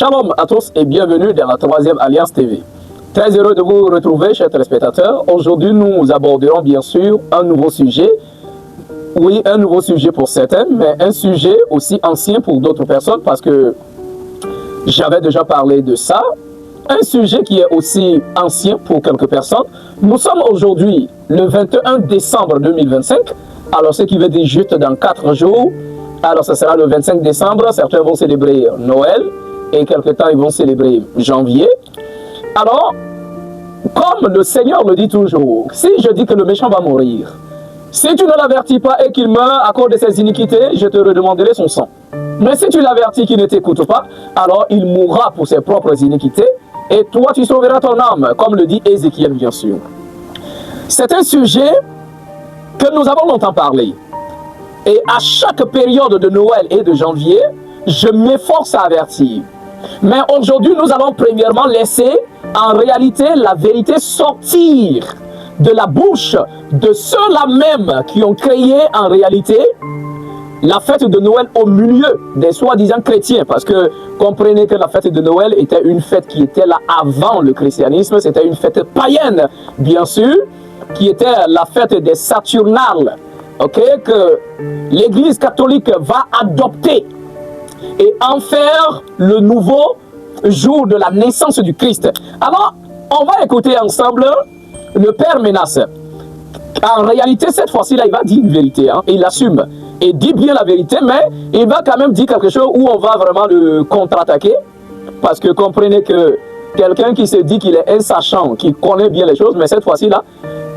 Shalom à tous et bienvenue dans la Troisième Alliance TV. Très heureux de vous retrouver, chers téléspectateurs. Aujourd'hui, nous aborderons bien sûr un nouveau sujet. Oui, un nouveau sujet pour certains, mais un sujet aussi ancien pour d'autres personnes parce que j'avais déjà parlé de ça. Un sujet qui est aussi ancien pour quelques personnes. Nous sommes aujourd'hui le 21 décembre 2025. Alors, ce qui veut dire juste dans 4 jours. Alors, ce sera le 25 décembre. Certains vont célébrer Noël et quelque temps, ils vont célébrer janvier. Alors, comme le Seigneur le dit toujours, si je dis que le méchant va mourir, si tu ne l'avertis pas et qu'il meurt à cause de ses iniquités, je te redemanderai son sang. Mais si tu l'avertis qu'il ne t'écoute pas, alors il mourra pour ses propres iniquités et toi tu sauveras ton âme, comme le dit Ézéchiel bien sûr. C'est un sujet que nous avons longtemps parlé. Et à chaque période de Noël et de janvier, je m'efforce à avertir. Mais aujourd'hui, nous allons premièrement laisser en réalité la vérité sortir de la bouche de ceux-là même qui ont créé en réalité la fête de Noël au milieu des soi-disant chrétiens. Parce que comprenez que la fête de Noël était une fête qui était là avant le christianisme. C'était une fête païenne, bien sûr, qui était la fête des Saturnales, que l'Église catholique va adopter et en faire le nouveau jour de la naissance du Christ. Alors, on va écouter ensemble le Père Menace. En réalité, cette fois-ci, là, il va dire une vérité. Il assume et dit bien la vérité, mais il va quand même dire quelque chose où on va vraiment le contre-attaquer. Parce que comprenez que quelqu'un qui se dit qu'il est un sachant, qui connaît bien les choses, mais cette fois-ci, là,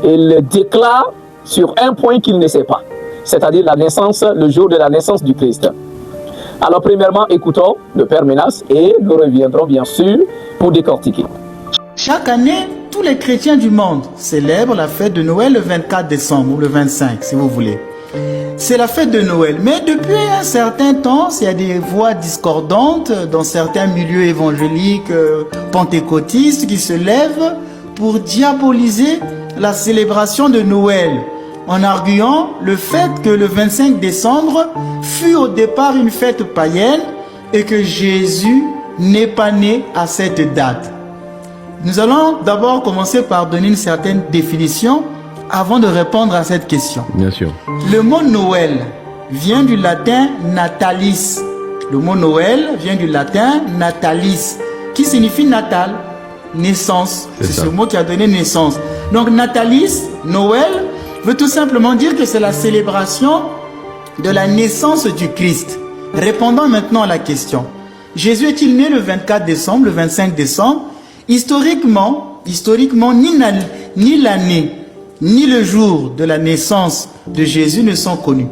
il déclare sur un point qu'il ne sait pas. C'est-à-dire la naissance, le jour de la naissance du Christ. Alors, premièrement, écoutons le Père Menace et nous reviendrons bien sûr pour décortiquer. Chaque année, tous les chrétiens du monde célèbrent la fête de Noël le 24 décembre ou le 25, si vous voulez. C'est la fête de Noël. Mais depuis un certain temps, il y a des voix discordantes dans certains milieux évangéliques pentecôtistes qui se lèvent pour diaboliser la célébration de Noël, en arguant le fait que le 25 décembre fut au départ une fête païenne et que Jésus n'est pas né à cette date. Nous allons d'abord commencer par donner une certaine définition avant de répondre à cette question. Bien sûr. Le mot Noël vient du latin natalis. Le mot Noël vient du latin natalis, qui signifie natal, naissance. C'est ce mot qui a donné naissance. Donc natalis, Noël, veut tout simplement dire que c'est la célébration de la naissance du Christ. Répondons maintenant à la question. Jésus est-il né le 24 décembre, le 25 décembre? Historiquement, ni l'année, ni le jour de la naissance de Jésus ne sont connus.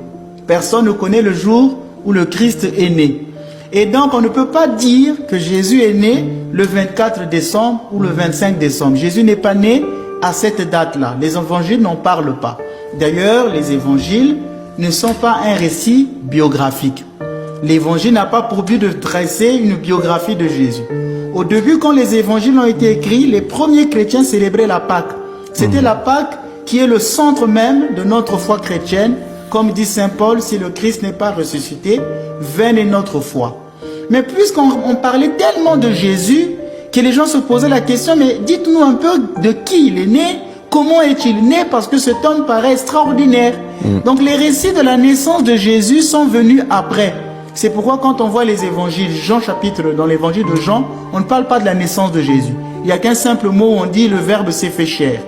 Personne ne connaît le jour où le Christ est né. Et donc, on ne peut pas dire que Jésus est né le 24 décembre ou le 25 décembre. Jésus n'est pas né à cette date-là. Les évangiles n'en parlent pas. D'ailleurs, les évangiles ne sont pas un récit biographique. L'évangile n'a pas pour but de dresser une biographie de Jésus. Au début, quand les évangiles ont été écrits, les premiers chrétiens célébraient la Pâque. C'était la Pâque qui est le centre même de notre foi chrétienne. Comme dit Saint Paul, si le Christ n'est pas ressuscité, vaine est notre foi. Mais puisqu'on parlait tellement de Jésus, que les gens se posaient la question, mais dites-nous un peu de qui il est né, comment est-il né, parce que cet homme paraît extraordinaire. Donc les récits de la naissance de Jésus sont venus après. C'est pourquoi quand on voit les évangiles, dans l'évangile de Jean, on ne parle pas de la naissance de Jésus. Il n'y a qu'un simple mot où on dit le Verbe s'est fait chair.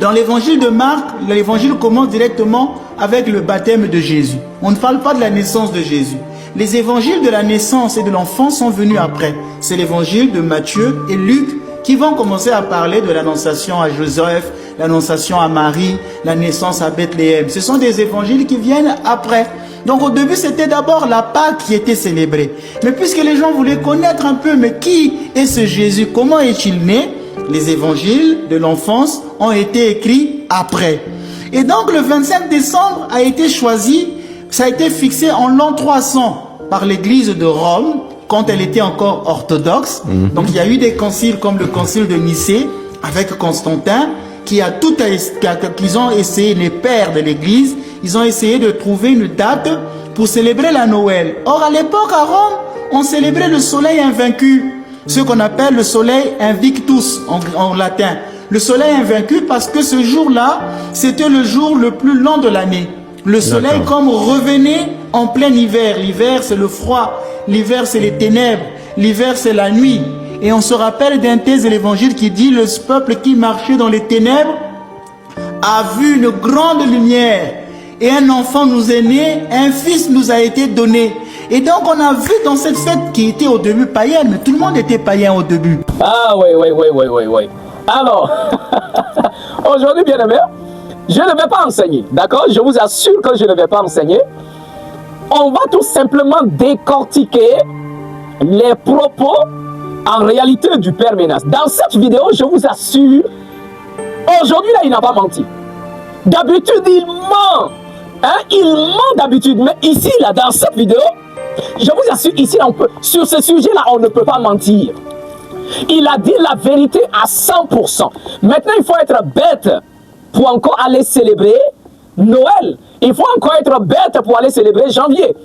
Dans l'évangile de Marc, l'évangile commence directement avec le baptême de Jésus. On ne parle pas de la naissance de Jésus. Les évangiles de la naissance et de l'enfant sont venus après. C'est l'évangile de Matthieu et Luc qui vont commencer à parler de l'annonciation à Joseph, l'annonciation à Marie, la naissance à Bethléem. Ce sont des évangiles qui viennent après. Donc au début, c'était d'abord la Pâque qui était célébrée. Mais puisque les gens voulaient connaître un peu, mais qui est ce Jésus? Comment est-il né? Les évangiles de l'enfance ont été écrits après. Et donc le 25 décembre a été choisi, ça a été fixé en l'an 300 par l'église de Rome, quand elle était encore orthodoxe. Donc il y a eu des conciles comme le concile de Nicée avec Constantin, qu'ils ont essayé, les pères de l'église, ils ont essayé de trouver une date pour célébrer la Noël. Or à l'époque à Rome, on célébrait le soleil invaincu, ce qu'on appelle le soleil invictus en latin. Le soleil invaincu parce que ce jour-là, c'était le jour le plus long de l'année. Le soleil comme revenait en plein hiver. L'hiver, c'est le froid. L'hiver, c'est les ténèbres. L'hiver, c'est la nuit. Et on se rappelle d'un texte de l'évangile qui dit « Le peuple qui marchait dans les ténèbres a vu une grande lumière. Et un enfant nous est né, un fils nous a été donné. » Et donc on a vu dans cette fête qui était au début païenne, mais tout le monde était païen au début. Ah oui. Alors, aujourd'hui, bien aimé, je ne vais pas enseigner, d'accord? Je vous assure que je ne vais pas enseigner. On va tout simplement décortiquer les propos en réalité du Père Ménas. Dans cette vidéo, je vous assure, aujourd'hui, là, il n'a pas menti. D'habitude, il ment. Hein? Il ment d'habitude. Mais ici, là, dans cette vidéo, je vous assure, ici, sur ce sujet-là, on ne peut pas mentir. Il a dit la vérité à 100%. Maintenant, il faut être bête pour encore aller célébrer Noël. Il faut encore être bête pour aller célébrer janvier.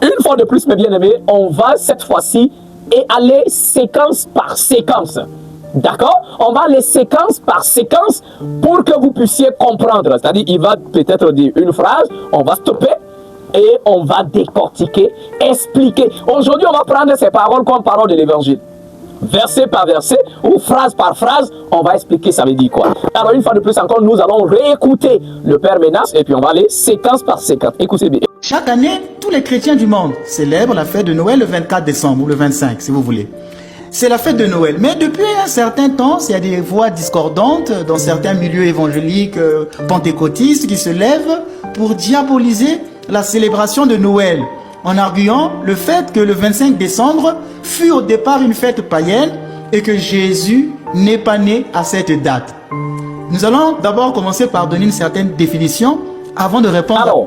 Une fois de plus, mes bien-aimés, on va cette fois-ci aller séquence par séquence. D'accord? On va aller séquence par séquence pour que vous puissiez comprendre. C'est-à-dire, il va peut-être dire une phrase, on va stopper et on va décortiquer, expliquer. Aujourd'hui, on va prendre ces paroles comme paroles de l'évangile. Verset par verset ou phrase par phrase, on va expliquer ça veut dire quoi. Alors une fois de plus encore, nous allons réécouter le Père Ménas et puis on va aller séquence par séquence. Écoutez bien. Chaque année, tous les chrétiens du monde célèbrent la fête de Noël le 24 décembre ou le 25 si vous voulez. C'est la fête de Noël. Mais depuis un certain temps, il y a des voix discordantes dans certains milieux évangéliques pentecôtistes qui se lèvent pour diaboliser la célébration de Noël, en arguant le fait que le 25 décembre fut au départ une fête païenne et que Jésus n'est pas né à cette date. Nous allons d'abord commencer par donner une certaine définition avant de répondre. Alors,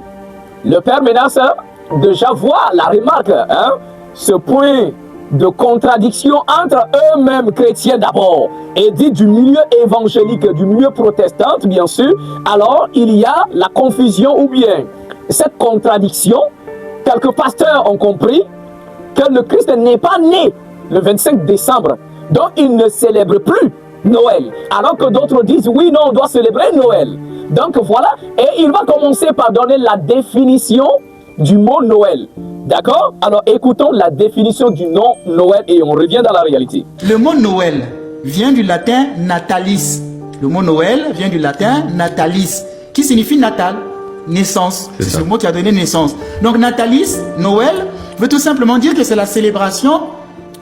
le Père Ménas déjà voit la remarque, hein, ce point de contradiction entre eux-mêmes chrétiens d'abord et dit du milieu évangélique, du milieu protestant bien sûr. Alors, il y a la confusion ou bien cette contradiction. Quelques pasteurs ont compris que le Christ n'est pas né le 25 décembre. Donc, il ne célèbre plus Noël. Alors que d'autres disent, oui, non, on doit célébrer Noël. Donc, voilà. Et il va commencer par donner la définition du mot Noël. D'accord? Alors, écoutons la définition du nom Noël et on revient dans la réalité. Le mot Noël vient du latin natalis. Le mot Noël vient du latin natalis, qui signifie natal. Naissance, c'est ce mot qui a donné naissance. Donc natalis, Noël, veut tout simplement dire que c'est la célébration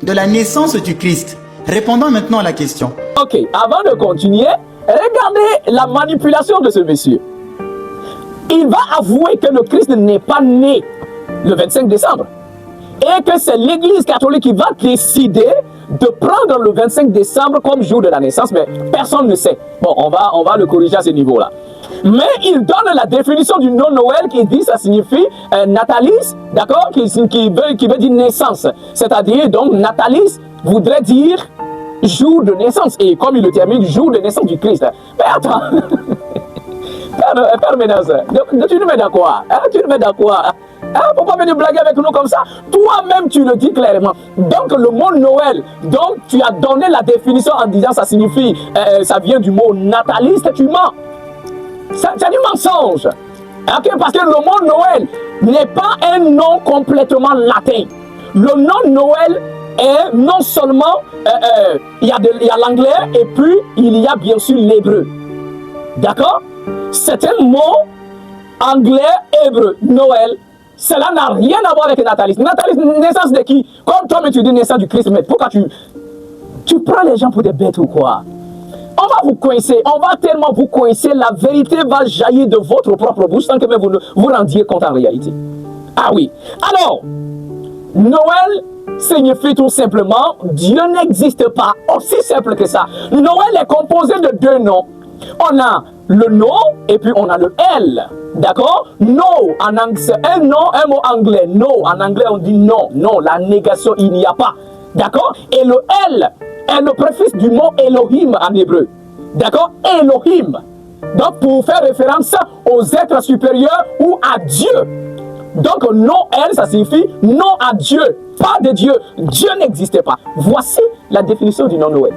de la naissance du Christ. Répondons maintenant à la question. Ok, avant de continuer, regardez la manipulation de ce monsieur. Il va avouer que le Christ n'est pas né le 25 décembre. Et que c'est l'Église catholique qui va décider de prendre le 25 décembre comme jour de la naissance, mais personne ne sait. Bon, on va le corriger à ce niveau-là. Mais il donne la définition du nom Noël qui dit ça signifie natalis, d'accord, qui veut dire naissance. C'est-à-dire, donc, natalis voudrait dire jour de naissance. Et comme il le termine, jour de naissance du Christ. Mais attends, Père Ménas, tu nous mets dans quoi? Tu nous mets dans quoi? Pourquoi venir blaguer avec nous comme ça? Toi-même, tu le dis clairement. Donc, le mot Noël, donc, tu as donné la définition en disant ça signifie, ça vient du mot nataliste, tu mens. C'est du mensonge. Okay? Parce que le mot Noël n'est pas un nom complètement latin. Le nom Noël est non seulement, il y a l'anglais et puis il y a bien sûr l'hébreu. D'accord? C'est un mot anglais-hébreu, Noël. Cela n'a rien à voir avec Natalis. Natalis, naissance de qui? Comme toi, mais tu dis naissance du Christ. Mais pourquoi tu prends les gens pour des bêtes ou quoi? On va vous coincer, on va tellement vous coincer, la vérité va jaillir de votre propre bouche sans que même vous ne vous rendiez compte en réalité. Ah oui. Alors, Noël signifie tout simplement Dieu n'existe pas. Aussi simple que ça. Noël est composé de deux noms. On a le no et puis on a le L. D'accord? No, en anglais, c'est un nom, un mot anglais. No, en anglais on dit non. Non, la négation, il n'y a pas. D'accord? Et le L est le préfixe du mot Elohim en hébreu. D'accord? Elohim. Donc pour faire référence aux êtres supérieurs ou à Dieu. Donc Noël, ça signifie non à Dieu, pas de Dieu. Dieu n'existait pas. Voici la définition du nom Noël.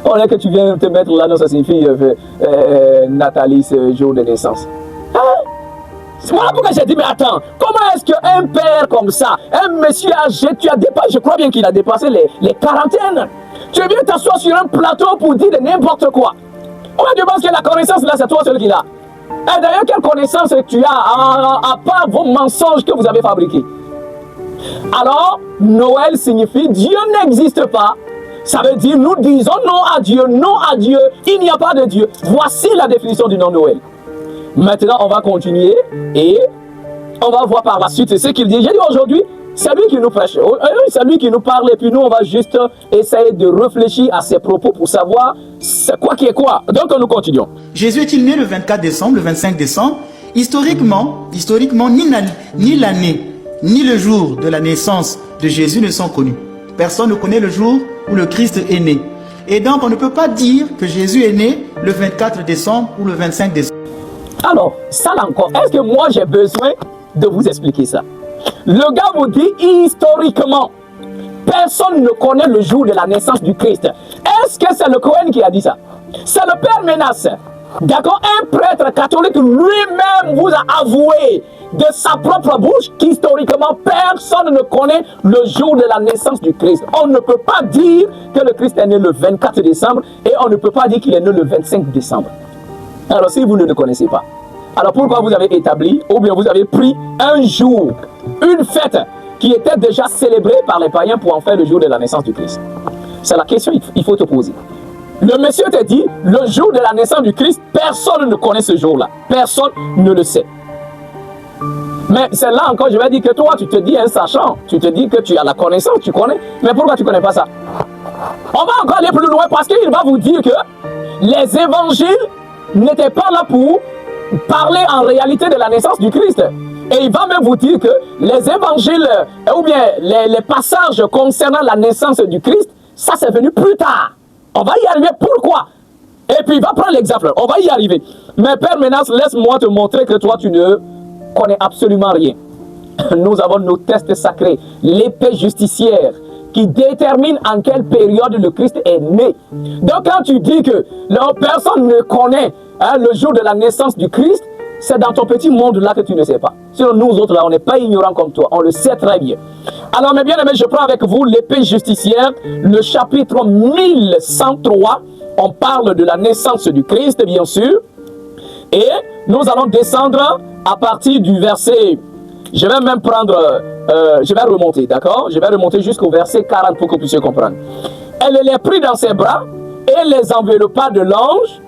On est que tu viens te mettre là, non, ça signifie Natalis, jour de naissance. Hein? Voilà pourquoi j'ai dit, mais attends, comment est-ce qu'un père comme ça, un monsieur âgé, tu as dépassé, je crois bien qu'il a dépassé les quarantaines. Tu viens t'asseoir sur un plateau pour dire de n'importe quoi. Comment tu penses que la connaissance là, c'est toi celui qui l'a? Et d'ailleurs, quelle connaissance tu as à part vos mensonges que vous avez fabriqués? Alors, Noël signifie Dieu n'existe pas. Ça veut dire nous disons non à Dieu, il n'y a pas de Dieu. Voici la définition du nom Noël. Maintenant, on va continuer et on va voir par la suite ce qu'il dit. J'ai dit aujourd'hui, c'est lui qui nous prêche, c'est lui qui nous parle et puis nous, on va juste essayer de réfléchir à ses propos pour savoir c'est quoi qui est quoi. Donc, nous continuons. Jésus est-il né le 24 décembre, le 25 décembre? Historiquement, ni l'année, ni le jour de la naissance de Jésus ne sont connus. Personne ne connaît le jour où le Christ est né. Et donc, on ne peut pas dire que Jésus est né le 24 décembre ou le 25 décembre. Alors, ça là encore, est-ce que moi j'ai besoin de vous expliquer ça? Le gars vous dit historiquement, personne ne connaît le jour de la naissance du Christ. Est-ce que c'est le Cohen qui a dit ça? C'est le Père Menace. D'accord? Un prêtre catholique lui-même vous a avoué de sa propre bouche qu'historiquement personne ne connaît le jour de la naissance du Christ. On ne peut pas dire que le Christ est né le 24 décembre et on ne peut pas dire qu'il est né le 25 décembre. Alors si vous ne le connaissez pas, alors pourquoi vous avez établi ou bien vous avez pris un jour, une fête qui était déjà célébrée par les païens pour en faire le jour de la naissance du Christ? C'est la question qu'il faut te poser. Le monsieur te dit, le jour de la naissance du Christ, personne ne connaît ce jour-là. Personne ne le sait. Mais c'est là encore, je vais dire que toi, tu te dis un sachant, tu te dis que tu as la connaissance, tu connais. Mais pourquoi tu ne connais pas ça? On va encore aller plus loin parce qu'il va vous dire que les évangiles n'étaient pas là pour parler en réalité de la naissance du Christ. Et il va même vous dire que les évangiles, ou bien les passages concernant la naissance du Christ, ça c'est venu plus tard. On va y arriver. Pourquoi? Et puis il va prendre l'exemple. On va y arriver. Mais Père Menace, laisse-moi te montrer que toi tu ne connais absolument rien. Nous avons nos tests sacrés, l'épée justicière, qui détermine en quelle période le Christ est né. Donc quand tu dis que personne ne connaît le jour de la naissance du Christ, c'est dans ton petit monde là que tu ne sais pas. Sinon nous autres là, on n'est pas ignorants comme toi, on le sait très bien. Alors mes bien-aimés, je prends avec vous l'épée justicière, le chapitre 1103. On parle de la naissance du Christ, bien sûr. Et nous allons descendre à partir du verset, je vais même prendre, je vais remonter, d'accord? Je vais remonter jusqu'au verset 40 pour que vous puissiez comprendre. Elle les prit dans ses bras et les enveloppa de l'ange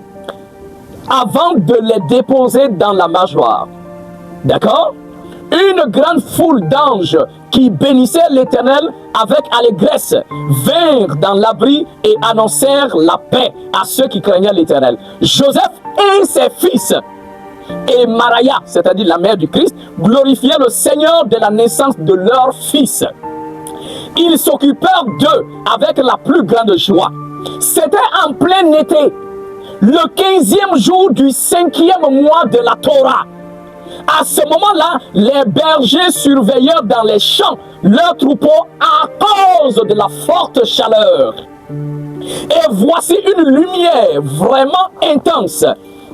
avant de les déposer dans la mangeoire. D'accord? Une grande foule d'anges qui bénissaient l'Éternel avec allégresse vinrent dans l'abri et annoncèrent la paix à ceux qui craignaient l'Éternel. Joseph et ses fils et Maria, c'est-à-dire la mère du Christ, glorifiaient le Seigneur de la naissance de leur fils. Ils s'occupèrent d'eux avec la plus grande joie. C'était en plein été, le 15e jour du 5e mois de la Torah. À ce moment-là, les bergers surveillaient dans les champs leurs troupeaux à cause de la forte chaleur. Et voici une lumière vraiment intense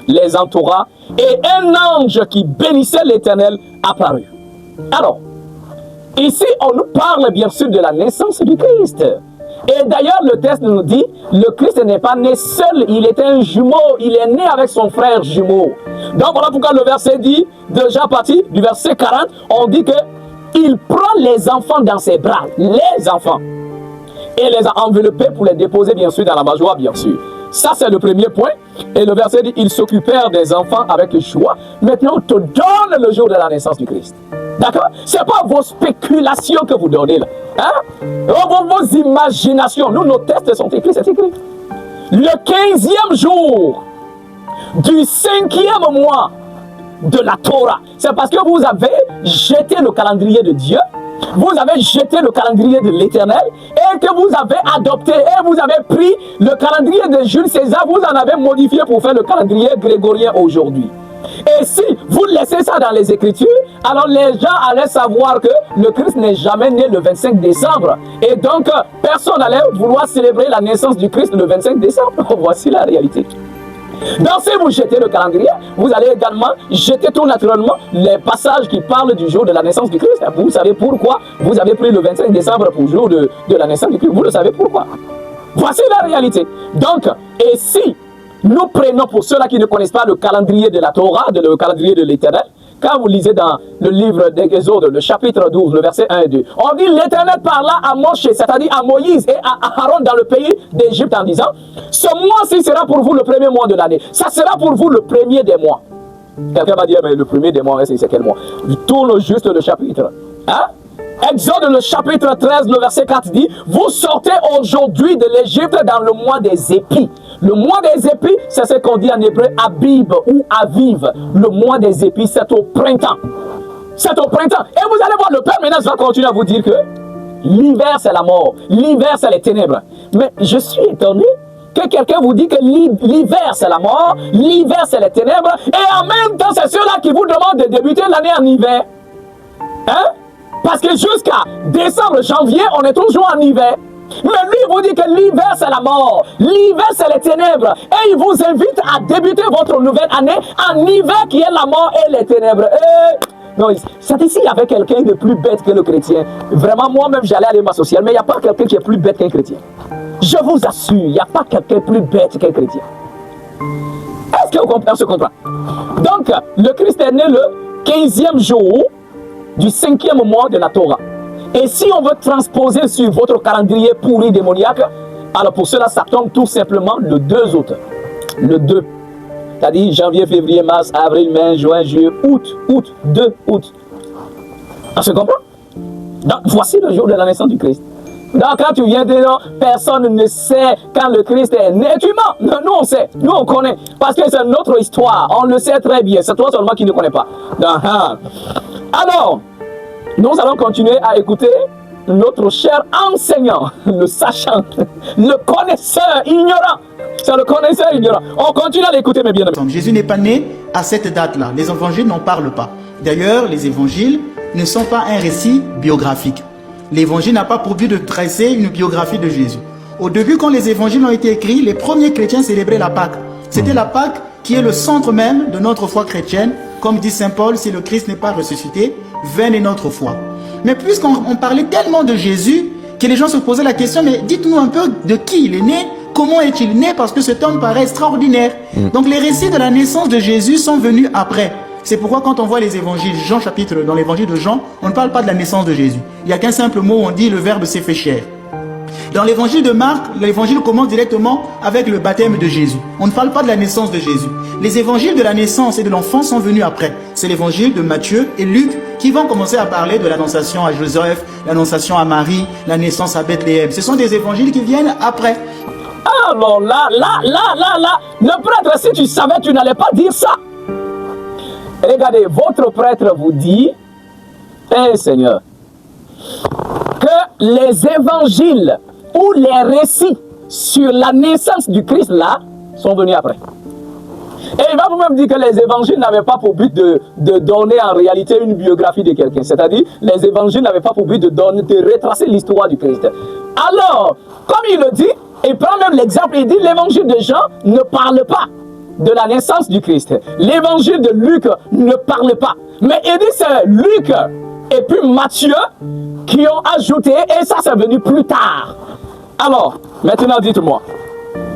les entoura et un ange qui bénissait l'Éternel apparut. Alors, ici, on nous parle bien sûr de la naissance du Christ. Et d'ailleurs, le texte nous dit, le Christ n'est pas né seul, il était un jumeau, il est né avec son frère jumeau. Donc voilà pourquoi le verset dit, déjà à partir du verset 40, on dit que il prend les enfants dans ses bras, les enfants, et les a enveloppés pour les déposer bien sûr dans la mangeoire, bien sûr. Ça c'est le premier point. Et le verset dit, ils s'occupèrent des enfants avec joie. Maintenant on te donne le jour de la naissance du Christ. D'accord? Ce n'est pas vos spéculations que vous donnez là. Hein? Vos imaginations. Nous, nos tests sont écrits, c'est écrit. Le 15e jour du 5e mois de la Torah. C'est parce que vous avez jeté le calendrier de Dieu, vous avez jeté le calendrier de l'Éternel et que vous avez adopté et vous avez pris le calendrier de Jules César, vous en avez modifié pour faire le calendrier grégorien aujourd'hui. Et si vous laissez ça dans les Écritures, alors les gens allaient savoir que le Christ n'est jamais né le 25 décembre. Et donc, personne n'allait vouloir célébrer la naissance du Christ le 25 décembre. Voici la réalité. Donc, si vous jetez le calendrier, vous allez également jeter tout naturellement les passages qui parlent du jour de la naissance du Christ. Vous savez pourquoi vous avez pris le 25 décembre pour le jour de la naissance du Christ. Vous le savez pourquoi. Voici la réalité. Donc, et si nous prenons, pour ceux-là qui ne connaissent pas le calendrier de la Torah, le calendrier de l'Éternel, quand vous lisez dans le livre d'Exode, le chapitre 12, le verset 1 et 2, on dit l'Éternel parla à Moshe, c'est-à-dire à Moïse et à Aaron dans le pays d'Égypte en disant, ce mois-ci sera pour vous le premier mois de l'année. Ça sera pour vous le premier des mois. Quelqu'un va dire, mais le premier des mois, c'est quel mois? Je tourne juste le chapitre. Hein? Exode, le chapitre 13, le verset 4 dit, vous sortez aujourd'hui de l'Égypte dans le mois des épis. Le mois des épis, c'est ce qu'on dit en hébreu Abib ou Aviv. Le mois des épis, c'est au printemps. C'est au printemps. Et vous allez voir, le Père maintenant va continuer à vous dire que l'hiver, c'est la mort. L'hiver, c'est les ténèbres. Mais je suis étonné que quelqu'un vous dit que l'hiver, c'est la mort. L'hiver, c'est les ténèbres. Et en même temps, c'est ceux-là qui vous demandent de débuter l'année en hiver. Hein? Parce que jusqu'à décembre, janvier, on est toujours en hiver. Mais lui, il vous dit que l'hiver, c'est la mort. L'hiver, c'est les ténèbres. Et il vous invite à débuter votre nouvelle année en hiver qui est la mort et les ténèbres. Non, c'est ici, il y avait quelqu'un de plus bête que le chrétien. Vraiment, moi-même, j'allais aller m'associer. Mais il n'y a pas quelqu'un qui est plus bête qu'un chrétien. Je vous assure, il n'y a pas quelqu'un plus bête qu'un chrétien. Est-ce qu'on se comprend? Donc, le Christ est né le 15e jour du 5e mois de la Torah. Et si on veut transposer sur votre calendrier pourri démoniaque, alors pour cela, ça tombe tout simplement le 2 août. Le 2. C'est-à-dire janvier, février, mars, avril, mai, juin, juillet, août, 2 août. On se comprend? Donc, voici le jour de la naissance du Christ. Donc, quand tu viens de dire, personne ne sait quand le Christ est né, tu mens. Nous, on sait. Nous, on connaît. Parce que c'est notre histoire. On le sait très bien. C'est toi seulement qui ne connais pas. Alors, nous allons continuer à écouter notre cher enseignant, le sachant, le connaisseur ignorant. C'est le connaisseur ignorant. On continue à l'écouter, mes bien-aimés. Jésus n'est pas né à cette date-là. Les évangiles n'en parlent pas. D'ailleurs, les évangiles ne sont pas un récit biographique. L'évangile n'a pas pour but de dresser une biographie de Jésus. Au début, quand les évangiles ont été écrits, les premiers chrétiens célébraient la Pâque. C'était la Pâque qui est le centre même de notre foi chrétienne. Comme dit saint Paul, si le Christ n'est pas ressuscité, vaine est notre foi. Mais puisqu'on parlait tellement de Jésus, que les gens se posaient la question, mais dites-nous un peu de qui il est né, comment est-il né, parce que cet homme paraît extraordinaire. Donc les récits de la naissance de Jésus sont venus après. C'est pourquoi quand on voit les évangiles, dans l'évangile de Jean, on ne parle pas de la naissance de Jésus. Il n'y a qu'un simple mot, on dit le verbe s'est fait chair. Dans l'évangile de Marc, l'évangile commence directement avec le baptême de Jésus. On ne parle pas de la naissance de Jésus. Les évangiles de la naissance et de l'enfant sont venus après. C'est l'évangile de Matthieu et Luc qui vont commencer à parler de l'annonciation à Joseph, l'annonciation à Marie, la naissance à Bethléem. Ce sont des évangiles qui viennent après. Alors là, le prêtre, si tu savais, tu n'allais pas dire ça. Regardez, votre prêtre vous dit, Seigneur, que les évangiles ou les récits sur la naissance du Christ là sont venus après. Et il va vous-même dire que les évangiles n'avaient pas pour but de donner en réalité une biographie de quelqu'un. C'est-à-dire, les évangiles n'avaient pas pour but de retracer l'histoire du Christ. Alors, comme il le dit, il prend même l'exemple, il dit l'évangile de Jean ne parle pas de la naissance du Christ. L'évangile de Luc ne parle pas. Mais il dit c'est Luc et puis Matthieu qui ont ajouté, et ça c'est venu plus tard. Alors, maintenant dites-moi,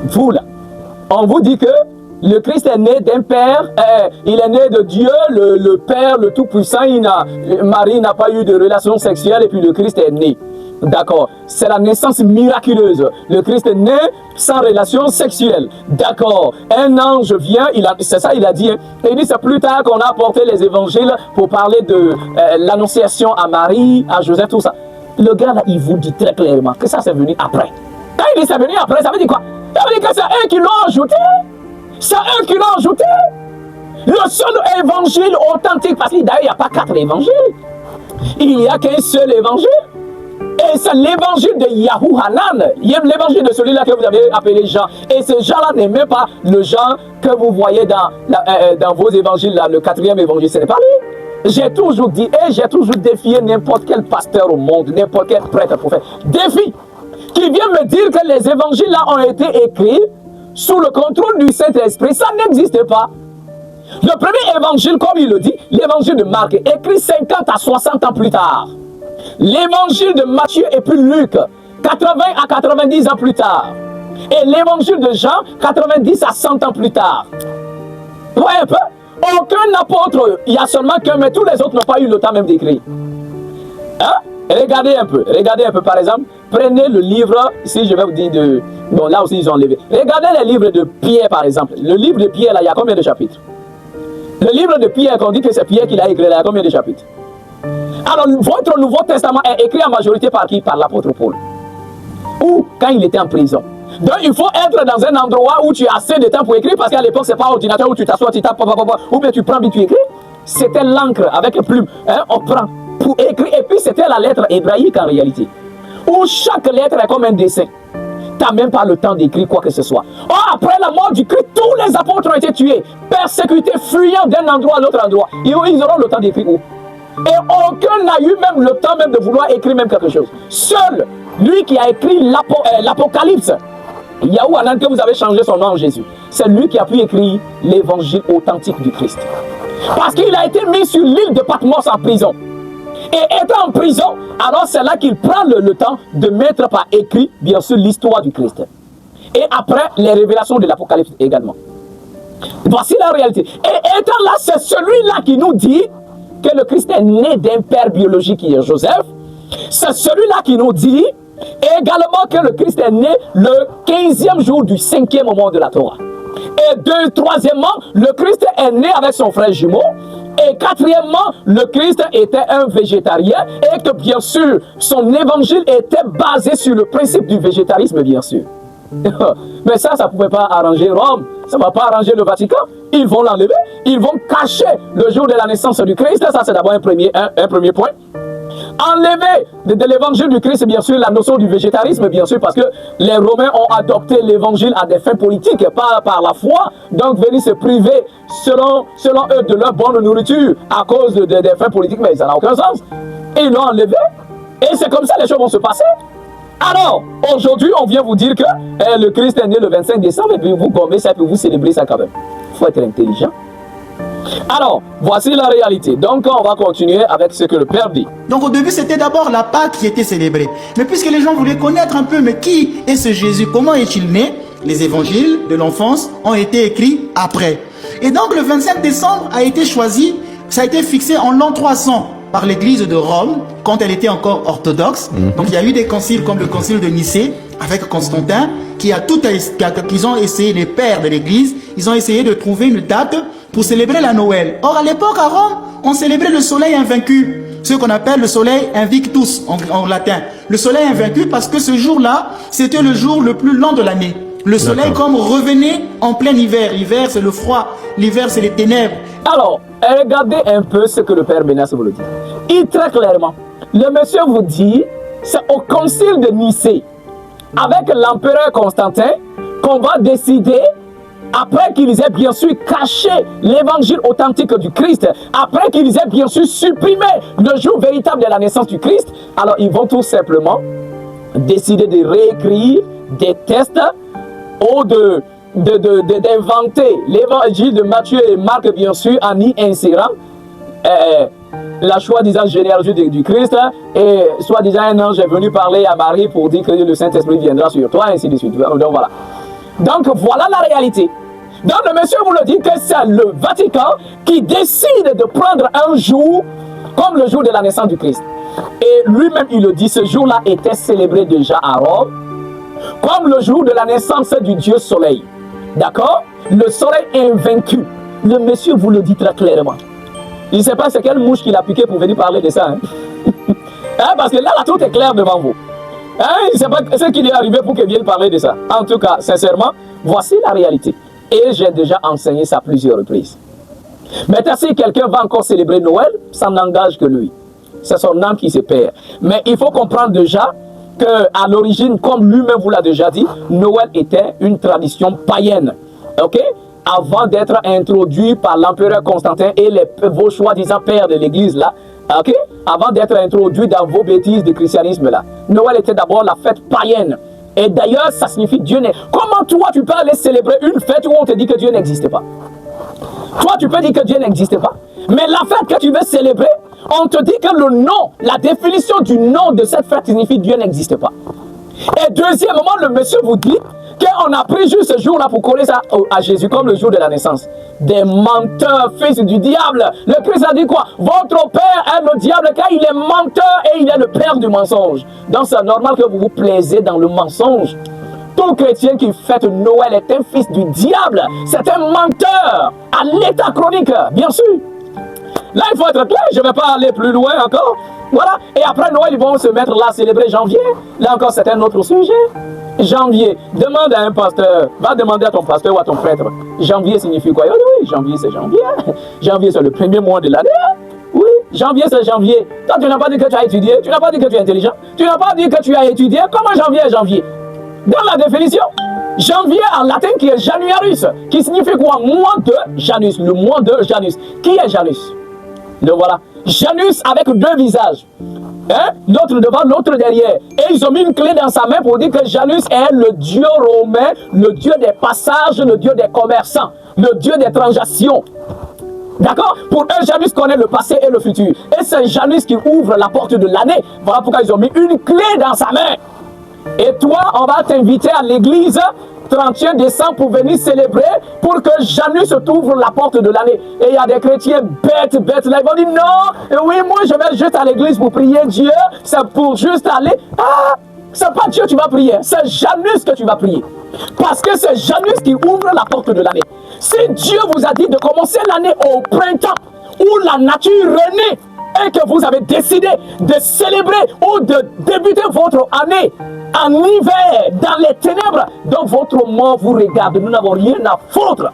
vous là, on vous dit que le Christ est né d'un père, il est né de Dieu, le Père, le Tout-Puissant, Marie n'a pas eu de relation sexuelle et puis le Christ est né. D'accord, c'est la naissance miraculeuse. Le Christ est né sans relation sexuelle. D'accord, un ange vient, c'est ça il a dit. Il dit c'est plus tard qu'on a apporté les évangiles pour parler de l'annonciation à Marie, à Joseph, tout ça. Le gars là, il vous dit très clairement que ça c'est venu après. Quand il dit c'est venu après, ça veut dire quoi? Ça veut dire que c'est eux qui l'ont ajouté. C'est eux qui l'ont ajouté. Le seul évangile authentique, parce qu'il n'y a pas 4 évangiles. Il n'y a qu'un seul évangile. Et c'est l'évangile de Yahuhanan, l'évangile de celui-là que vous avez appelé Jean. Et ce Jean-là n'est même pas le Jean que vous voyez dans vos évangiles, là, le 4e évangile, ce n'est pas lui. J'ai toujours dit, et j'ai toujours défié n'importe quel pasteur au monde, n'importe quel prêtre, prophète, défi, qui vient me dire que les évangiles là ont été écrits sous le contrôle du Saint-Esprit. Ça n'existe pas. Le premier évangile, comme il le dit, l'évangile de Marc, écrit 50 à 60 ans plus tard. L'évangile de Matthieu et puis Luc, 80 à 90 ans plus tard. Et l'évangile de Jean, 90 à 100 ans plus tard. Ouais, un peu. Aucun apôtre, il y a seulement qu'un, mais tous les autres n'ont pas eu le temps même d'écrire. Hein? Regardez un peu, par exemple, prenez le livre, si je vais vous dire de... Bon, là aussi ils ont enlevé. Regardez les livres de Pierre par exemple. Le livre de Pierre, là, il y a combien de chapitres? Le livre de Pierre, qu'on dit que c'est Pierre qui l'a écrit, là, il y a combien de chapitres? Alors, votre Nouveau Testament est écrit en majorité par qui? Par l'apôtre Paul. Ou quand il était en prison. Donc, il faut être dans un endroit où tu as assez de temps pour écrire, parce qu'à l'époque, c'est pas ordinateur où tu t'assois, tu tapes, ou bien tu prends, puis tu écris. C'était l'encre avec plume. Hein, on prend pour écrire. Et puis, c'était la lettre hébraïque en réalité. Où chaque lettre est comme un dessin. Tu n'as même pas le temps d'écrire quoi que ce soit. Oh, après la mort du Christ, tous les apôtres ont été tués, persécutés, fuyant d'un endroit à l'autre endroit. Ils auront le temps d'écrire où? Et aucun n'a eu même le temps même de vouloir écrire même quelque chose. Seul, lui qui a écrit l'Apocalypse, Yahuhanan, que vous avez changé son nom en Jésus, c'est lui qui a pu écrire l'évangile authentique du Christ. Parce qu'il a été mis sur l'île de Patmos en prison. Et étant en prison, alors c'est là qu'il prend le temps de mettre par écrit, bien sûr, l'histoire du Christ. Et après, les révélations de l'Apocalypse également. Voici la réalité. Et étant là, c'est celui-là qui nous dit que le Christ est né d'un père biologique qui est Joseph. C'est celui-là qui nous dit également que le Christ est né le 15e jour du 5e mois de la Torah. Et troisièmement, le Christ est né avec son frère jumeau. Et quatrièmement, le Christ était un végétarien et que bien sûr, son évangile était basé sur le principe du végétarisme, bien sûr. Mais ça ne pouvait pas arranger Rome, ça ne va pas arranger le Vatican. Ils vont l'enlever, ils vont cacher le jour de la naissance du Christ. Ça, c'est d'abord un premier point. Enlever de l'évangile du Christ, bien sûr, la notion du végétarisme, bien sûr, parce que les Romains ont adopté l'évangile à des fins politiques, pas par la foi. Donc, venir se priver, selon eux, de leur bonne nourriture à cause des fins politiques, mais ça n'a aucun sens. Et ils l'ont enlevé. Et c'est comme ça que les choses vont se passer. Alors, aujourd'hui, on vient vous dire que le Christ est né le 25 décembre, et puis vous gommez ça, et puis vous célébrez ça quand même. Il faut être intelligent. Alors, voici la réalité. Donc, on va continuer avec ce que le Père dit. Donc, au début, c'était d'abord la Pâque qui était célébrée. Mais puisque les gens voulaient connaître un peu, mais qui est ce Jésus? Comment est-il né? Les évangiles de l'enfance ont été écrits après. Et donc, le 25 décembre a été choisi, ça a été fixé en l'an 300 par l'église de Rome, quand elle était encore orthodoxe. Donc, il y a eu des conciles comme le concile de Nicée, avec Constantin, qu'ils ont essayé, les pères de l'église, ils ont essayé de trouver une date pour célébrer la Noël. Or, à l'époque, à Rome, on célébrait le soleil invaincu, ce qu'on appelle le soleil invictus en latin. Le soleil invaincu parce que ce jour-là, c'était le jour le plus long de l'année. Le soleil comme revenait en plein hiver. L'hiver, c'est le froid. L'hiver, c'est les ténèbres. Alors, regardez un peu ce que le Père Bénas vous le dit. Il très clairement, le monsieur vous dit, c'est au concile de Nicée, avec l'empereur Constantin, qu'on va décider, après qu'ils aient bien sûr caché l'évangile authentique du Christ, après qu'ils aient bien sûr supprimé le jour véritable de la naissance du Christ, alors ils vont tout simplement décider de réécrire des textes ou d'inventer l'évangile de Matthieu et Marc, bien sûr, en y insérant la soi-disant généalogie du Christ, et soi-disant un ange est venu parler à Marie pour dire que le Saint-Esprit viendra sur toi, ainsi de suite. Donc voilà. Donc voilà la réalité. Donc le monsieur vous le dit que c'est le Vatican qui décide de prendre un jour comme le jour de la naissance du Christ. Et lui-même il le dit, ce jour-là était célébré déjà à Rome comme le jour de la naissance du Dieu Soleil. D'accord? Le soleil invaincu. Le monsieur vous le dit très clairement. Il ne sait pas c'est quelle mouche qu'il a piqué pour venir parler de ça. Hein? Parce que là, tout est clair devant vous. Hein? Il ne sait pas ce qui lui est arrivé pour qu'il vienne parler de ça. En tout cas, sincèrement, voici la réalité. Et j'ai déjà enseigné ça à plusieurs reprises. Maintenant, si quelqu'un va encore célébrer Noël, ça n'engage que lui. C'est son âme qui se perd. Mais il faut comprendre déjà qu'à l'origine, comme lui-même vous l'a déjà dit, Noël était une tradition païenne. Ok? Avant d'être introduit par l'empereur Constantin et vos soi-disant pères de l'église là, ok? Avant d'être introduit dans vos bêtises de christianisme là, Noël était d'abord la fête païenne. Et d'ailleurs, ça signifie Dieu n'est. Comment toi tu peux aller célébrer une fête où on te dit que Dieu n'existe pas? Toi tu peux dire que Dieu n'existe pas, mais la fête que tu veux célébrer, on te dit que le nom, la définition du nom de cette fête signifie Dieu n'existe pas. Et deuxièmement, le monsieur vous dit qu'on a pris juste ce jour-là pour coller ça à Jésus comme le jour de la naissance. Des menteurs, fils du diable. Le Christ a dit quoi? Votre père est le diable car il est menteur et il est le père du mensonge. Donc c'est normal que vous vous plaisez dans le mensonge. Tout chrétien qui fête Noël est un fils du diable. C'est un menteur à l'état chronique, bien sûr. Là, il faut être clair, je ne vais pas aller plus loin encore. Voilà. Et après Noël, ils vont se mettre là à célébrer janvier. Là encore, c'est un autre sujet. Janvier. Demande à un pasteur. Va demander à ton pasteur ou à ton prêtre. Janvier signifie quoi? Oui, janvier, c'est janvier. Janvier, c'est le premier mois de l'année. Oui, janvier, c'est janvier. Toi, tu n'as pas dit que tu as étudié. Tu n'as pas dit que tu es intelligent. Tu n'as pas dit que tu as étudié. Comment janvier est janvier? Dans la définition, janvier en latin qui est Januarus, qui signifie quoi? Mois de Janus, le mois de Janus. Qui est Janus? Donc voilà, Janus avec deux visages, hein? L'autre devant, l'autre derrière. Et ils ont mis une clé dans sa main pour dire que Janus est le dieu romain, le dieu des passages, le dieu des commerçants, le dieu des transactions. D'accord? Pour eux, Janus connaît le passé et le futur. Et c'est Janus qui ouvre la porte de l'année. Voilà pourquoi ils ont mis une clé dans sa main. Et toi, on va t'inviter à l'église 31 décembre pour venir célébrer, pour que Janus t'ouvre la porte de l'année. Et il y a des chrétiens bêtes, là, ils vont dire non, oui, moi je vais juste à l'église pour prier Dieu, c'est pour juste aller. Ah, c'est pas Dieu que tu vas prier, c'est Janus que tu vas prier. Parce que c'est Janus qui ouvre la porte de l'année. Si Dieu vous a dit de commencer l'année au printemps, où la nature renaît, et que vous avez décidé de célébrer ou de débuter votre année en hiver, dans les ténèbres, donc votre mort vous regarde. Nous n'avons rien à foutre.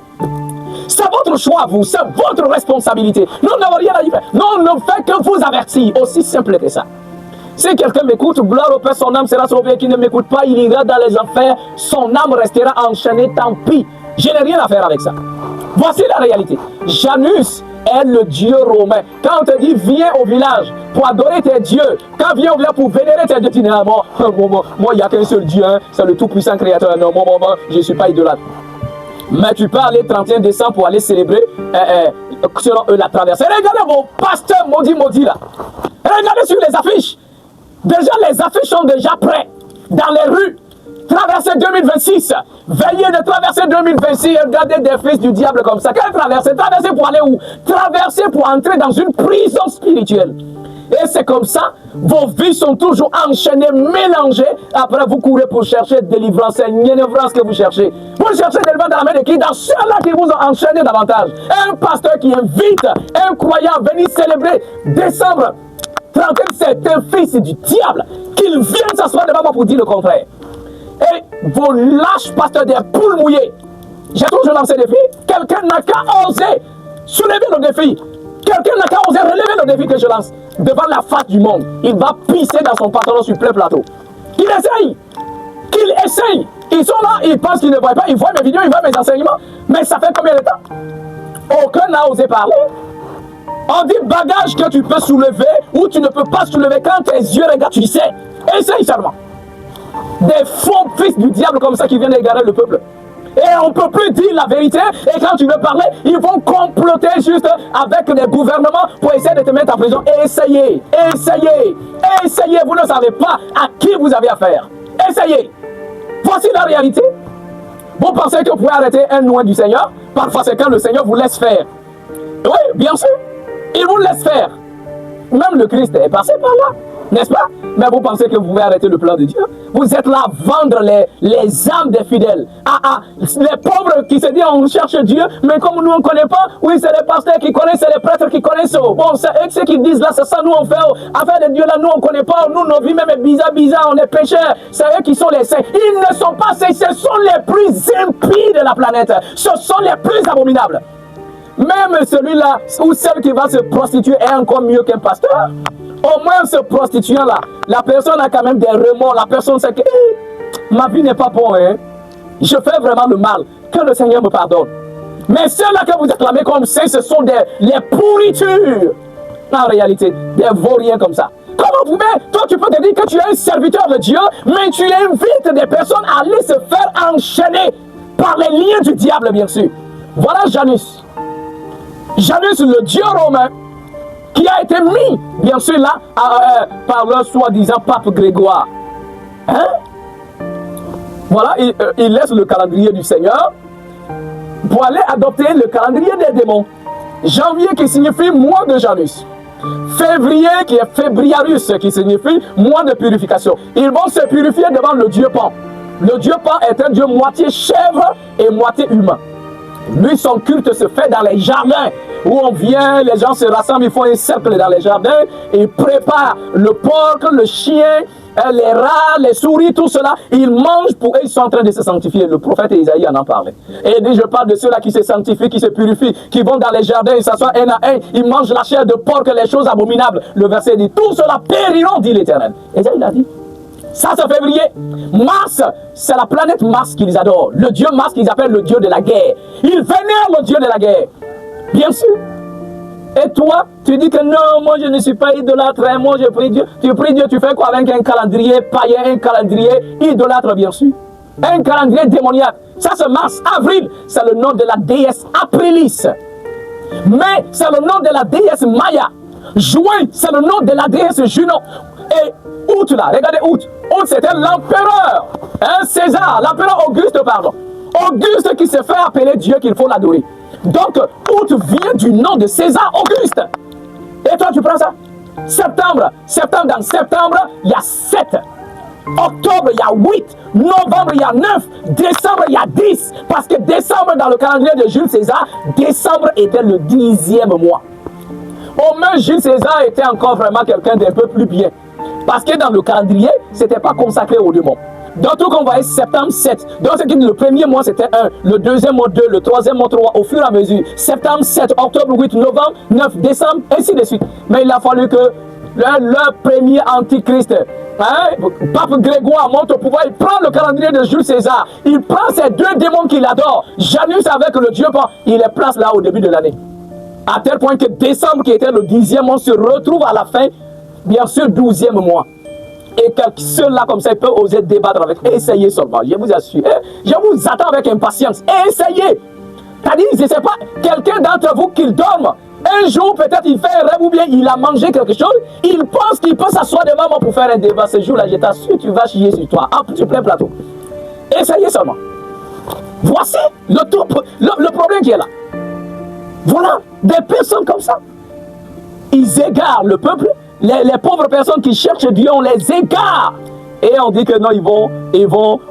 C'est votre choix, vous, c'est votre responsabilité. Nous n'avons rien à y faire. Non, on ne fait que vous avertir. Aussi simple que ça. Si quelqu'un m'écoute, gloire au Père, son âme sera sauvée. Qui ne m'écoute pas, il ira dans les enfers. Son âme restera enchaînée, tant pis. Je n'ai rien à faire avec ça. Voici la réalité. Janus est le dieu romain. Quand on te dit viens au village pour adorer tes dieux, quand viens au village pour vénérer tes dieux, tu dis moi il n'y a qu'un seul dieu, hein, c'est le tout-puissant créateur. Non, moi, je ne suis pas idolâtre. Mais tu peux aller 31 décembre pour aller célébrer selon eux la traversée. Regardez vos pasteurs maudits là. Regardez sur les affiches. Déjà les affiches sont déjà prêtes dans les rues. Traversée 2026. Veillez de traverser 2026. Regardez des fils du diable comme ça. Quelle traversée? Traverser pour aller où? Traverser pour entrer dans une prison spirituelle. Et c'est comme ça, vos vies sont toujours enchaînées, mélangées. Après, vous courez pour chercher délivrance. C'est une délivrance que vous cherchez. Vous cherchez délivrance dans la main de qui? Dans ceux-là qui vous ont enchaîné davantage. Un pasteur qui invite un croyant à venir célébrer décembre 31, c'est un fils du diable. Qu'il vienne s'asseoir devant moi pour dire le contraire. Et vos lâches pasteurs des poules mouillées. J'ai toujours lancé le défi. Quelqu'un n'a qu'à oser soulever le défi. Quelqu'un n'a qu'à oser relever le défi que je lance devant la face du monde. Il va pisser dans son pantalon sur plein plateau. Qu'il essaye. Qu'il essaye. Ils sont là, ils pensent qu'ils ne voient pas. Ils voient mes vidéos, ils voient mes enseignements. Mais ça fait combien de temps? Aucun n'a osé parler. On dit bagage que tu peux soulever ou tu ne peux pas soulever. Quand tes yeux regardent, tu sais. Essaye seulement. Des faux fils du diable comme ça qui viennent égarer le peuple. Et on ne peut plus dire la vérité. Et quand tu veux parler, ils vont comploter juste avec les gouvernements pour essayer de te mettre en prison. Essayez, essayez, essayez. Vous ne savez pas à qui vous avez affaire. Essayez. Voici la réalité. Vous pensez que vous pouvez arrêter un loin du Seigneur? Parfois c'est quand le Seigneur vous laisse faire. Oui, bien sûr. Il vous laisse faire. Même le Christ est passé par là. N'est-ce pas? Mais vous pensez que vous pouvez arrêter le plan de Dieu? Vous êtes là à vendre les âmes des fidèles. Les pauvres qui se disent on cherche Dieu, mais comme nous on ne connaît pas, oui c'est les pasteurs qui connaissent, c'est les prêtres qui connaissent. Bon, c'est eux ceux qui disent là, c'est ça, nous on fait affaire de Dieu là, nous on ne connaît pas, nous nos vies même est bizarre, on est pécheurs. C'est eux qui sont les saints. Ils ne sont pas saints, ce sont les plus impies de la planète. Ce sont les plus abominables. Même celui-là ou celle qui va se prostituer est encore mieux qu'un pasteur. Au moins, ce prostituant-là, la personne a quand même des remords. La personne sait que ma vie n'est pas bonne. Hein. Je fais vraiment le mal. Que le Seigneur me pardonne. Mais ceux-là que vous acclamez comme saints, ce sont les pourritures. En réalité, des vauriens comme ça. Comment vous mettez? Toi, tu peux te dire que tu es un serviteur de Dieu, mais tu invites des personnes à aller se faire enchaîner par les liens du diable, bien sûr. Voilà Janus. Janus, le dieu romain, qui a été mis, bien sûr, là, par le soi-disant pape Grégoire. Hein? Voilà, il laisse le calendrier du Seigneur pour aller adopter le calendrier des démons. Janvier qui signifie mois de Janus. Février qui est Fébriarus qui signifie mois de purification. Ils vont se purifier devant le dieu Pan. Le dieu Pan est un dieu moitié chèvre et moitié humain. Lui, son culte se fait dans les jardins où on vient, les gens se rassemblent, ils font un cercle dans les jardins, ils préparent le porc, le chien, les rats, les souris, tout cela. Ils mangent pour eux, ils sont en train de se sanctifier. Le prophète Isaïe en parlait. Et il dit, je parle de ceux-là qui se sanctifient, qui se purifient, qui vont dans les jardins, ils s'assoient un à un, ils mangent la chair de porc, les choses abominables. Le verset dit, tout cela périront, dit l'Éternel. Et ça, il a dit. Ça, c'est février. Mars, c'est la planète Mars qu'ils adorent. Le dieu Mars qu'ils appellent le dieu de la guerre. Ils vénèrent le dieu de la guerre. Bien sûr. Et toi, tu dis que non, moi je ne suis pas idolâtre. Hein, moi je prie Dieu. Tu pries Dieu, tu fais quoi avec un calendrier païen, un calendrier idolâtre, bien sûr. Un calendrier démoniaque. Ça, c'est Mars. Avril, c'est le nom de la déesse Aprilis. Mai, c'est le nom de la déesse Maya. Juin, c'est le nom de la déesse Juno. Et août, là, regardez août. Août, c'était l'empereur, hein, César, l'empereur Auguste, pardon. Auguste qui se fait appeler Dieu qu'il faut l'adorer. Donc, août vient du nom de César Auguste. Et toi, tu prends ça? Septembre, dans septembre, il y a 7. Octobre, il y a 8. Novembre, il y a 9. Décembre, il y a 10. Parce que décembre, dans le calendrier de Jules César, décembre était le 10e mois. Au moins, Jules César était encore vraiment quelqu'un d'un peu plus bien. Parce que dans le calendrier, ce n'était pas consacré aux démons. Donc, tout qu'on voyait, septembre 7. Donc, ce qui dit le premier mois, c'était 1. Le deuxième mois, 2. Le troisième mois, 3. Au fur et à mesure. Septembre 7. Octobre 8. Novembre 9. Décembre, ainsi de suite. Mais il a fallu que le premier antichrist, hein, Pape Grégoire, monte au pouvoir. Il prend le calendrier de Jules César. Il prend ces deux démons qu'il adore. Janus avec le dieu Pan. Il les place là au début de l'année. À tel point que décembre, qui était le 10e mois, se retrouve à la fin, bien sûr, 12e mois. Et que ceux-là, comme ça, ils peuvent oser débattre avec. Essayez seulement, je vous assure. Je vous attends avec impatience. Essayez. C'est-à-dire, je ne sais pas, quelqu'un d'entre vous qui dorme, un jour, peut-être, il fait un rêve ou bien il a mangé quelque chose, il pense qu'il peut s'asseoir devant moi pour faire un débat. Ce jour-là, je t'assure, tu vas chier sur toi, sur plein plateau. Essayez seulement. Voici le problème qui est là. Voilà, des personnes comme ça. Ils égarent le peuple. Les pauvres personnes qui cherchent Dieu, on les égare. Et on dit que non,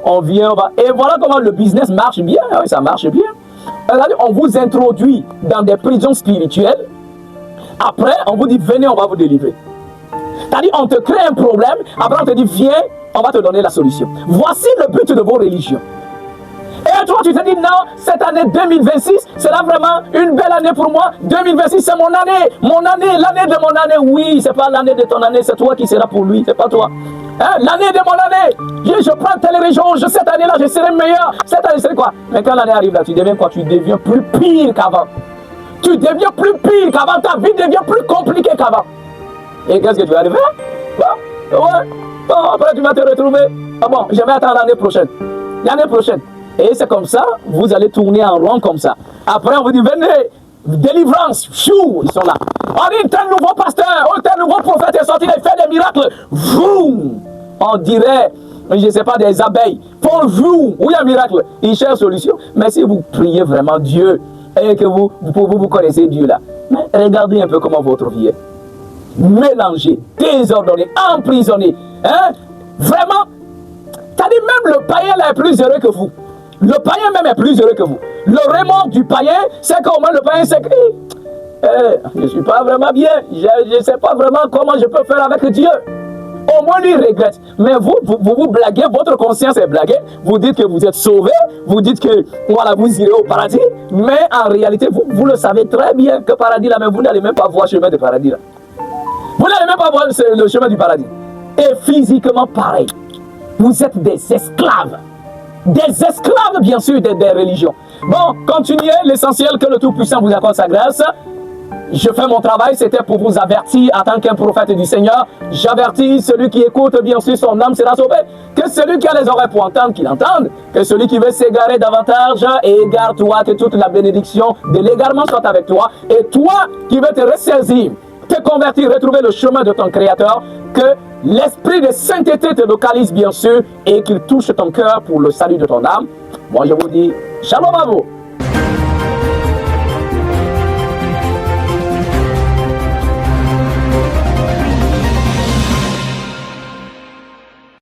on vient, on va. Et voilà comment le business marche bien. Oui, ça marche bien. On vous introduit dans des prisons spirituelles. Après, on vous dit, venez, on va vous délivrer. C'est-à-dire, on te crée un problème. Après, on te dit, viens, on va te donner la solution. Voici le but de vos religions. Et toi, tu te dis, non, cette année 2026, c'est là vraiment une belle année pour moi. 2026, c'est mon année, l'année de mon année. Oui, c'est pas l'année de ton année, c'est toi qui seras pour lui, c'est pas toi. Hein? L'année de mon année, je prends telle région, cette année-là, je serai meilleur. Cette année, c'est quoi? Mais quand l'année arrive là, tu deviens quoi? Tu deviens plus pire qu'avant. Tu deviens plus pire qu'avant, ta vie devient plus compliquée qu'avant. Et qu'est-ce que tu vas arriver? Bon, après tu vas te retrouver. Ah bon, je vais attendre l'année prochaine. L'année prochaine. Et c'est comme ça, vous allez tourner en rond comme ça. Après, on vous dit, venez, délivrance, chou, ils sont là. On dit, tel nouveau pasteur, tel nouveau prophète est sorti, il fait des miracles. Vroom. On dirait, je ne sais pas, des abeilles. Pour vous, oui, un miracle. Ils cherchent solution. Mais si vous priez vraiment Dieu, et que vous connaissez Dieu là, mais regardez un peu comment votre vie est. Mélangée, désordonnée, emprisonnée. Hein? Vraiment, c'est-à-dire même le païen là est plus heureux que vous. Le païen même est plus heureux que vous. Le remords du païen, c'est qu'au moins le païen sait que je ne suis pas vraiment bien. Je ne sais pas vraiment comment je peux faire avec Dieu. Au moins lui regrette. Mais vous blaguez, votre conscience est blaguée. Vous dites que vous êtes sauvé. Vous dites que voilà, vous irez au paradis. Mais en réalité, vous le savez très bien que paradis là, mais vous n'allez même pas voir chemin de paradis là. Vous n'allez même pas voir le chemin du paradis. Et physiquement pareil. Vous êtes des esclaves. Des esclaves, bien sûr, des religions. Bon, continuez. L'essentiel que le Tout-Puissant vous accorde sa grâce. Je fais mon travail, c'était pour vous avertir en tant qu'un prophète du Seigneur. J'avertis celui qui écoute, bien sûr, son âme sera sauvée. Que celui qui a les oreilles pour entendre, qu'il entende. Que celui qui veut s'égarer davantage, égare-toi, que toute la bénédiction de l'égarement soit avec toi. Et toi qui veux te ressaisir, te convertir, retrouver le chemin de ton Créateur, que l'esprit de sainteté te localise, bien sûr, et qu'il touche ton cœur pour le salut de ton âme. Moi, je vous dis, shalom à vous.